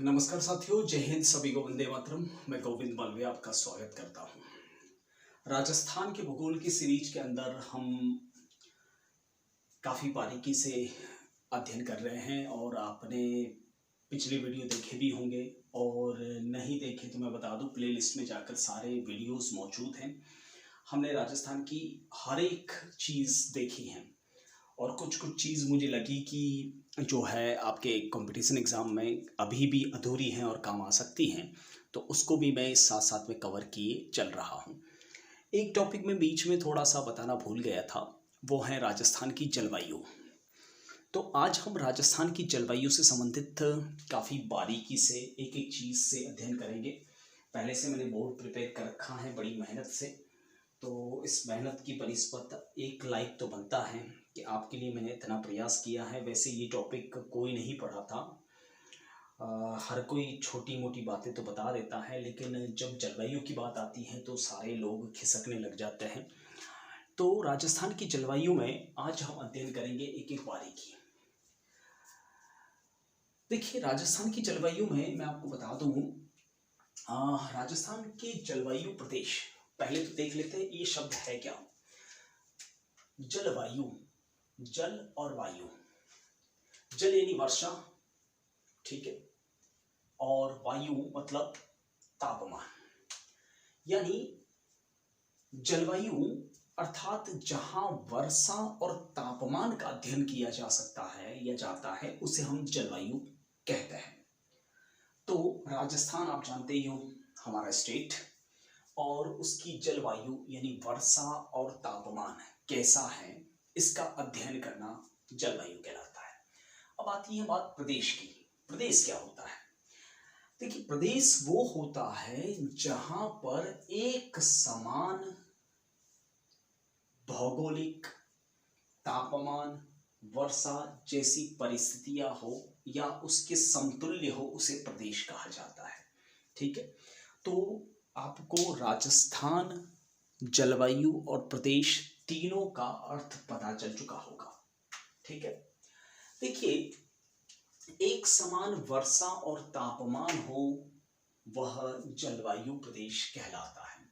नमस्कार साथियों, जय हिंद। सभी को वंदे मातरम। मैं गोविंद मालवीय आपका स्वागत करता हूं। राजस्थान के भूगोल की सीरीज के अंदर हम काफ़ी बारीकी से अध्ययन कर रहे हैं और आपने पिछले वीडियो देखे भी होंगे और नहीं देखे तो मैं बता दूं, प्लेलिस्ट में जाकर सारे वीडियोस मौजूद हैं। हमने राजस्थान की हर एक चीज़ देखी है और कुछ चीज़ मुझे लगी कि जो है आपके कंपटीशन एग्ज़ाम में अभी भी अधूरी हैं और काम आ सकती हैं, तो उसको भी मैं इस साथ साथ में कवर किए चल रहा हूँ। एक टॉपिक में बीच में थोड़ा सा बताना भूल गया था, वो है राजस्थान की जलवायु। तो आज हम राजस्थान की जलवायु से संबंधित काफ़ी बारीकी से एक एक चीज़ से अध्ययन करेंगे। पहले से मैंने बोर्ड प्रिपेयर कर रखा है बड़ी मेहनत से, तो इस मेहनत की बनिस्बत एक लाइक तो बनता है कि आपके लिए मैंने इतना प्रयास किया है। वैसे ये टॉपिक कोई नहीं पढ़ा था, हर कोई छोटी मोटी बातें तो बता देता है, लेकिन जब जलवायु की बात आती है तो सारे लोग खिसकने लग जाते हैं। तो राजस्थान की जलवायु में आज हम अध्ययन करेंगे एक एक बारीकी। देखिए, राजस्थान की जलवायु में मैं आपको बता दूं, राजस्थान के जलवायु प्रदेश पहले तो देख लेते हैं ये शब्द है क्या। जलवायु, जल और वायु। जल यानी वर्षा, ठीक है, और वायु मतलब तापमान। यानी जलवायु अर्थात जहां वर्षा और तापमान का अध्ययन किया जा सकता है या जाता है, उसे हम जलवायु कहते हैं। तो राजस्थान आप जानते ही हो, हमारा स्टेट, और उसकी जलवायु यानी वर्षा और तापमान कैसा है, इसका अध्ययन करना जलवायु कहलाता है। अब आती है बात प्रदेश की। प्रदेश क्या होता है? देखिए, प्रदेश वो होता है जहां पर एक समान भौगोलिक, तापमान, वर्षा जैसी परिस्थितियां हो या उसके समतुल्य हो, उसे प्रदेश कहा जाता है। ठीक है, तो आपको राजस्थान, जलवायु और प्रदेश तीनों का अर्थ पता चल चुका होगा। ठीक है, देखिए, एक समान वर्षा और तापमान हो वह जलवायु प्रदेश कहलाता है।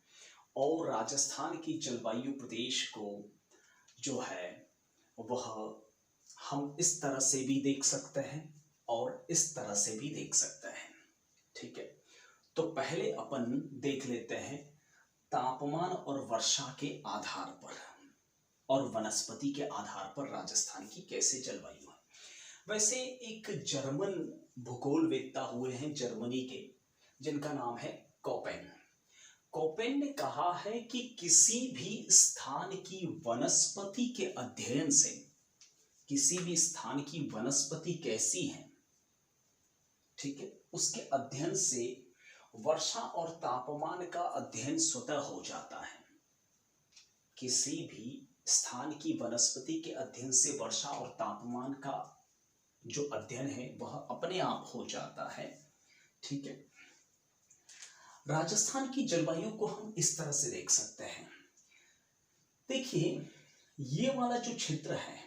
और राजस्थान की जलवायु प्रदेश को जो है वह हम इस तरह से भी देख सकते हैं और इस तरह से भी देख सकते हैं। ठीक है, तो पहले अपन देख लेते हैं तापमान और वर्षा के आधार पर और वनस्पति के आधार पर राजस्थान की कैसे जलवायु है। वैसे एक जर्मन भूगोलवेत्ता हुए हैं जर्मनी के, जिनका नाम है कोपेन। कोपेन ने कहा है कि किसी भी स्थान की वनस्पति के अध्ययन से, किसी भी स्थान की वनस्पति कैसी है, ठीक है, उसके अध्ययन से वर्षा और तापमान का अध्ययन स्वतः हो जाता है। किसी भी स्थान की वनस्पति के अध्ययन से वर्षा और तापमान का जो अध्ययन है वह अपने आप हो जाता है। ठीक है, राजस्थान की जलवायु को हम इस तरह से देख सकते हैं। देखिए, ये वाला जो क्षेत्र है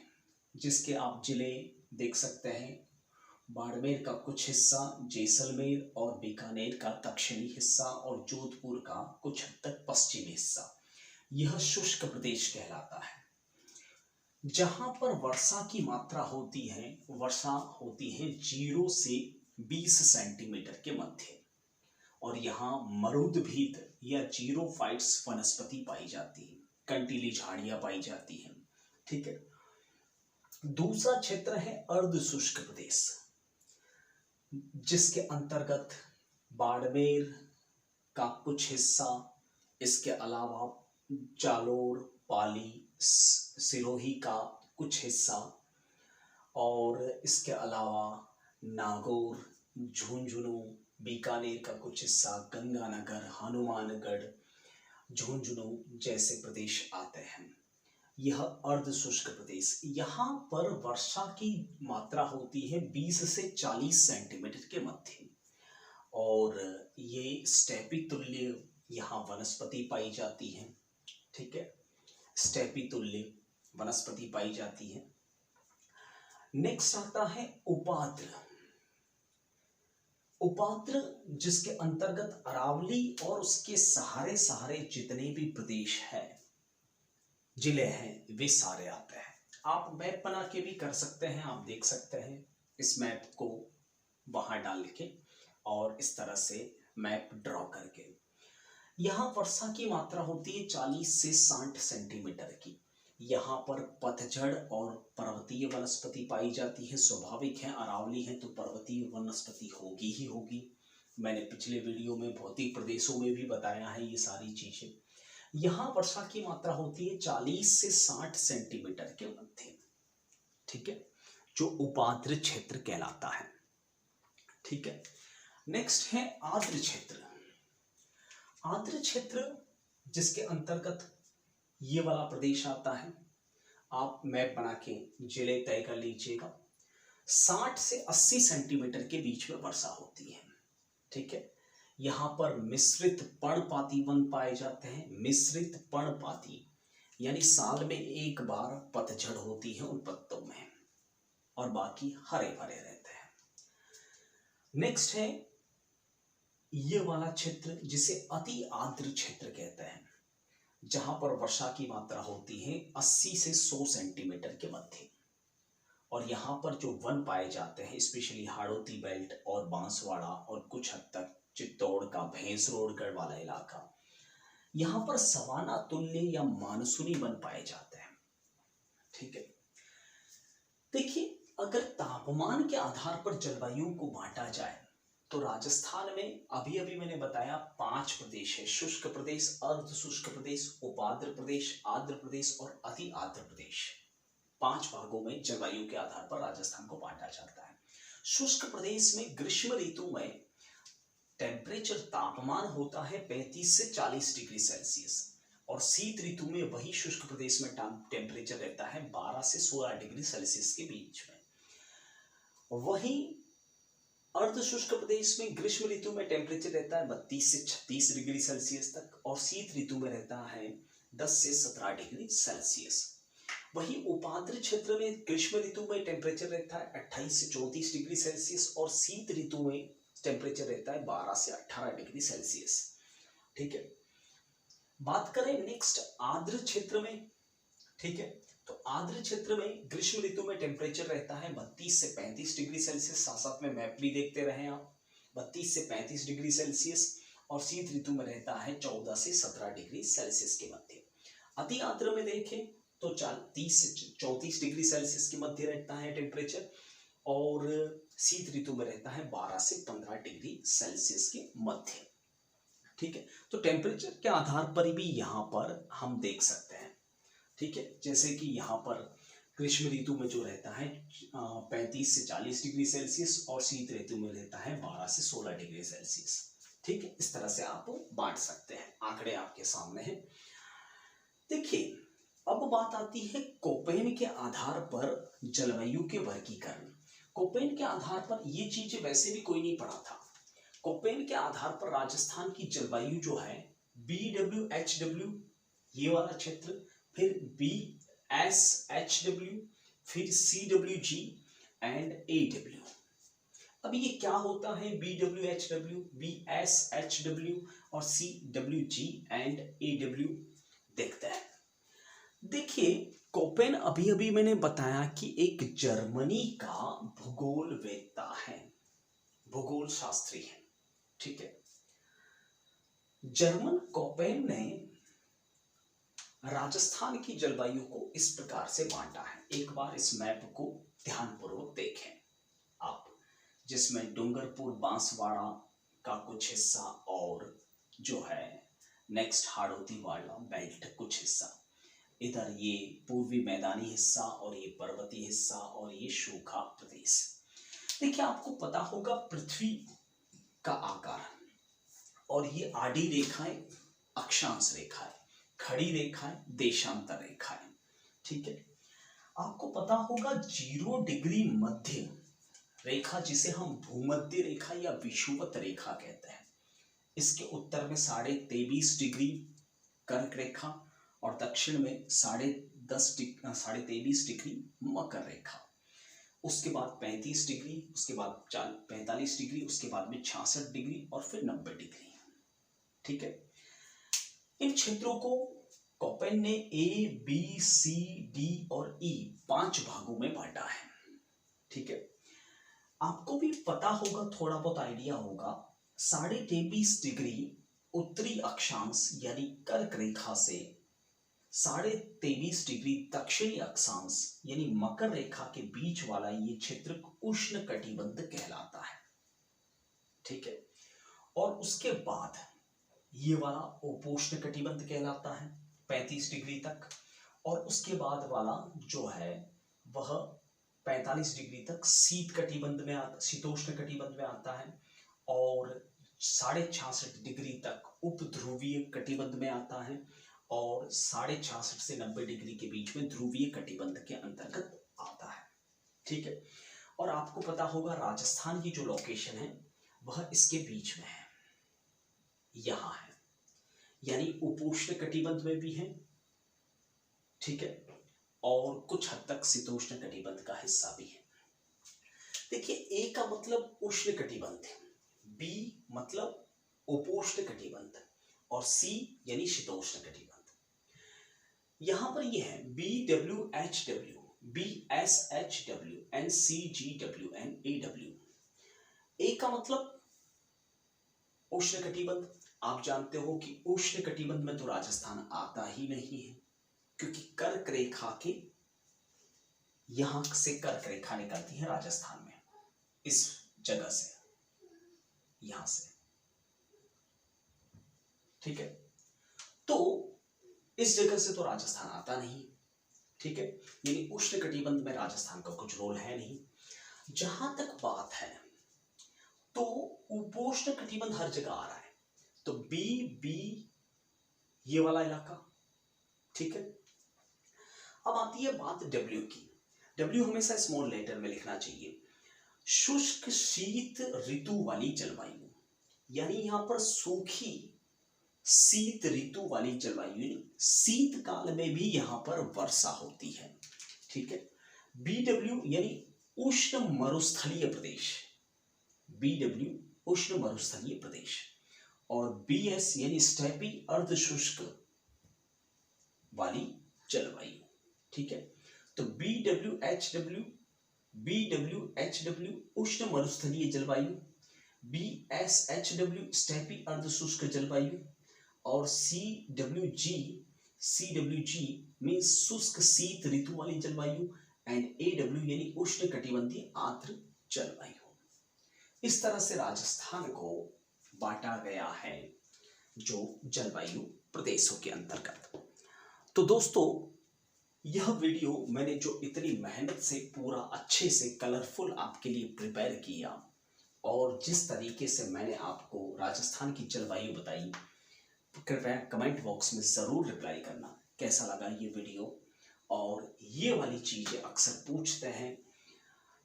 जिसके आप जिले देख सकते हैं, बाड़मेर का कुछ हिस्सा, जैसलमेर और बीकानेर का दक्षिणी हिस्सा और जोधपुर का कुछ हद तक पश्चिमी हिस्सा, यह शुष्क प्रदेश कहलाता है। जहां पर वर्षा की मात्रा होती है, वर्षा होती है 0 से 20 सेंटीमीटर के मध्य, और यहाँ मरुदभीत या जीरोफाइट्स वनस्पति पाई जाती है, कंटीली झाड़ियां पाई जाती हैं। ठीक है, दूसरा क्षेत्र है अर्ध शुष्क प्रदेश, जिसके अंतर्गत बाड़मेर का कुछ हिस्सा, इसके अलावा जालोर, पाली, सिरोही का कुछ हिस्सा, और इसके अलावा नागौर, झुंझुनू, बीकानेर का कुछ हिस्सा, गंगानगर, हनुमानगढ़, झुंझुनू जैसे प्रदेश आते हैं। यह अर्ध शुष्क प्रदेश, यहाँ पर वर्षा की मात्रा होती है 20 से 40 सेंटीमीटर के मध्य, और ये स्टेपी तुल्य यहाँ वनस्पति पाई जाती है। ठीक है, स्टेपी तुल्य वनस्पति पाई जाती है। नेक्स्ट आता है उपाद्र। उपाद्र जिसके अंतर्गत अरावली और उसके सहारे सहारे जितने भी प्रदेश है, जिले हैं, वे सारे आते हैं। आप मैप बना के भी कर सकते हैं, आप देख सकते हैं इस मैप को वहां डाल के और इस तरह से मैप ड्रॉ करके। यहाँ वर्षा की मात्रा होती है 40 से 60 सेंटीमीटर की। यहाँ पर पतझड़ और पर्वतीय वनस्पति पाई जाती है, स्वाभाविक है, अरावली है तो पर्वतीय वनस्पति होगी ही होगी। मैंने पिछले वीडियो में भौतिक प्रदेशों में भी बताया है ये सारी चीजें। यहाँ वर्षा की मात्रा होती है 40 से 60 सेंटीमीटर के मध्य, ठीक है, जो उपाद्र क्षेत्र कहलाता है। ठीक है, नेक्स्ट है आर्द्र क्षेत्र। आर्द्र क्षेत्र जिसके अंतर्गत ये वाला प्रदेश आता है, आप मैप बना के जिले तय कर लीजिएगा। 60 से 80 सेंटीमीटर के बीच में वर्षा होती है। ठीक है, यहाँ पर मिश्रित पर्णपाती वन पाए जाते हैं। मिश्रित पर्णपाती यानी साल में एक बार पतझड़ होती है उन पत्तों में और बाकी हरे भरे रहते हैं। नेक्स्ट है ये वाला क्षेत्र जिसे अति आर्द्र क्षेत्र कहते हैं, जहां पर वर्षा की मात्रा होती है 80 से 100 सेंटीमीटर के मध्य। और यहाँ पर जो वन पाए जाते हैं, स्पेशली हाड़ौती बेल्ट और बांसवाड़ा और कुछ हद तक चित्तौड़ का भैंसरोडगढ़ वाला इलाका, यहाँ पर सवाना तुल्य या मानसूनी वन पाए जाते हैं। ठीक है, देखिए अगर तापमान के आधार पर जलवायु को बांटा जाए तो राजस्थान में अभी अभी मैंने बताया 5 प्रदेश है, शुष्क प्रदेश, अर्ध शुष्क प्रदेश, उपाद्र प्रदेश, आर्द्र प्रदेश और अति आर्द्र प्रदेश। 5 भागों में जलवायु के आधार पर राजस्थान को बांटा जाता है। शुष्क प्रदेश में ग्रीष्म ऋतु में टेम्परेचर तापमान होता है 35 से 40 डिग्री सेल्सियस और शीत ऋतु में वही शुष्क प्रदेश में टेम्परेचर रहता है 12 से 16 डिग्री सेल्सियस के बीच में। वहीं अर्ध शुष्क प्रदेश में ग्रीष्म ऋतु में टेम्परेचर रहता है 32 से 36 डिग्री सेल्सियस तक और शीत ऋतु में रहता है 10 से 17 डिग्री सेल्सियस। वहीं उपाद्र क्षेत्र में ग्रीष्म ऋतु में टेम्परेचर रहता है 28 से 34 डिग्री सेल्सियस और शीत ऋतु में टेम्परेचर रहता है 12 से 18 डिग्री सेल्सियस। ठीक है, बात करें नेक्स्ट आर्द्र क्षेत्र में। ठीक है, तो आर्द्र क्षेत्र में ग्रीष्म ऋतु में टेम्परेचर रहता है 32 से 35 डिग्री सेल्सियस। साथ साथ में मैप भी देखते रहे आप, 32 से 35 डिग्री सेल्सियस और शीत ऋतु में रहता है 14 से 17 डिग्री सेल्सियस के मध्य। अति आर्द्र में देखें तो 30 से 34 डिग्री सेल्सियस के मध्य रहता है टेम्परेचर और शीत ऋतु में रहता है 12 से 15 डिग्री सेल्सियस के मध्य। ठीक है, तो टेम्परेचर के आधार पर भी यहाँ पर हम देख सकते हैं। ठीक है, जैसे कि यहाँ पर ग्रीष्म ऋतु में जो रहता है 35 से 40 डिग्री सेल्सियस और शीत ऋतु में रहता है 12 से 16 डिग्री सेल्सियस। ठीक है, इस तरह से आप बांट सकते हैं, आंकड़े आपके सामने हैं। देखिए अब बात आती है कोपेन के आधार पर जलवायु के वर्गीकरण। कोपेन के आधार पर ये चीजें वैसे भी कोई नहीं पढ़ा था। कोपेन के आधार पर राजस्थान की जलवायु जो है BWHW ये वाला क्षेत्र, फिर BSHW, फिर CWG एंड AW। अब ये क्या होता है BWHW, BSHW और CWG एंड AW, देखते हैं। देखिए कोपेन अभी अभी मैंने बताया कि एक जर्मनी का भूगोलवेत्ता है, भूगोल शास्त्री है। ठीक है, जर्मन कोपेन ने राजस्थान की जलवायु को इस प्रकार से बांटा है। एक बार इस मैप को ध्यानपूर्वक देखें आप, जिसमें डूंगरपुर बांसवाड़ा का कुछ हिस्सा और जो है नेक्स्ट हाड़ौती वाला बेल्ट कुछ हिस्सा, इधर ये पूर्वी मैदानी हिस्सा और ये पर्वतीय हिस्सा और ये सूखा प्रदेश। देखिए आपको पता होगा पृथ्वी का आकार और ये आडी रेखाएं अक्षांश रेखाएं, खड़ी रेखाएं देशांतर रेखाएं। ठीक है, आपको पता होगा 0 डिग्री मध्य रेखा जिसे हम भूमध्य रेखा या विषुवत रेखा कहते हैं, इसके उत्तर में 23.5 डिग्री कर्क रेखा और दक्षिण में 23.5 डिग्री मकर रेखा। उसके बाद 35 डिग्री, उसके बाद 45 डिग्री, उसके बाद में 66 डिग्री और फिर 90 डिग्री। ठीक है, इन क्षेत्रों को कोपेन ने ए बी सी डी और ई 5 भागों में बांटा है। ठीक है, आपको भी पता होगा, थोड़ा बहुत आइडिया होगा, 23.5 डिग्री उत्तरी अक्षांश यानी कर्क रेखा से 23.5 डिग्री दक्षिणी अक्षांश यानी मकर रेखा के बीच वाला ये क्षेत्र उष्ण कटिबंध कहलाता है। ठीक है, और उसके बाद ये वाला उपोष्ण कटिबंध कहलाता है 35 डिग्री तक, और उसके बाद वाला जो है वह 45 डिग्री तक शीत कटिबंध में आता, शीतोष्ण कटिबंध में आता है, और 66.5 डिग्री तक उपध्रुवीय कटिबंध में आता है, और 66.5 से 90 डिग्री के बीच में ध्रुवीय कटिबंध के अंतर्गत आता है। ठीक है, और आपको पता होगा राजस्थान की जो लोकेशन है वह इसके बीच में है, यहां है, यानी उपोष्ण कटिबंध में भी है। ठीक है, और कुछ हद तक शीतोष्ण कटिबंध का हिस्सा भी है। देखिए, ए का मतलब उष्ण कटिबंध, बी मतलब उपोष्ण कटिबंध, और सी यानी शीतोष्ण कटिबंध। यहां पर यह है BWHW, BSHW, NCGW, NAW। ए का मतलब उष्ण कटिबंध। आप जानते हो कि उष्ण कटिबंध में तो राजस्थान आता ही नहीं है, क्योंकि कर्क रेखा के यहां से कर्क रेखा निकलती है राजस्थान में, इस जगह से, यहां से। ठीक है, तो इस जगह से तो राजस्थान आता नहीं। ठीक है, यानी उष्ण कटिबंध में राजस्थान का कुछ रोल है नहीं। जहां तक बात है तो उपोष्ण कटिबंध हर जगह आ रहा है, तो बी ये वाला इलाका। ठीक है, अब आती है बात डब्ल्यू की। डब्ल्यू हमेशा स्मॉल लेटर में लिखना चाहिए। शुष्क शीत ऋतु वाली जलवायु, यानी यहां पर सूखी शीत ऋतु वाली जलवायु, शीत काल में भी यहां पर वर्षा होती है। ठीक है, BW यानी उष्ण मरुस्थलीय प्रदेश, BW उष्ण मरुस्थलीय प्रदेश, और BS यानी स्टेपी अर्ध शुष्क वाली जलवायु। ठीक है, तो BWHW उष्ण मरुस्थलीय जलवायु, BSHW स्टेपी अर्ध शुष्क जलवायु, और CWG मीन्स शुष्क शीत ऋतु वाली जलवायु, एंड AW यानी उष्ण कटिबंधीय आर्द्र जलवायु। इस तरह से राजस्थान को बांटा गया है जो जलवायु प्रदेशों के अंतर्गत। तो दोस्तों, यह वीडियो मैंने जो इतनी मेहनत से पूरा अच्छे से कलरफुल आपके लिए प्रिपेयर किया, और जिस तरीके से मैंने आपको राजस्थान की जलवायु बताई, कृपया कमेंट बॉक्स में ज़रूर रिप्लाई करना कैसा लगा ये वीडियो। और ये वाली चीज़ें अक्सर पूछते हैं,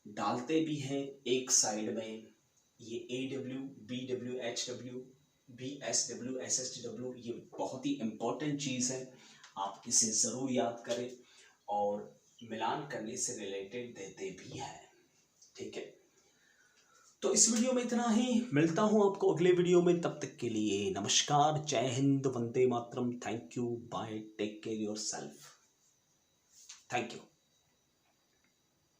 डालते भी हैं एक साइड में, ये AW, BW, HW, BSW, SSW, ये बहुत ही इम्पोर्टेंट चीज़ है, आप इसे ज़रूर याद करें, और मिलान करने से रिलेटेड देते भी हैं। ठीक है, तो इस वीडियो में इतना ही, मिलता हूं आपको अगले वीडियो में, तब तक के लिए नमस्कार, जय हिंद, वंदे मातरम, thank you, bye, take care yourself, thank you.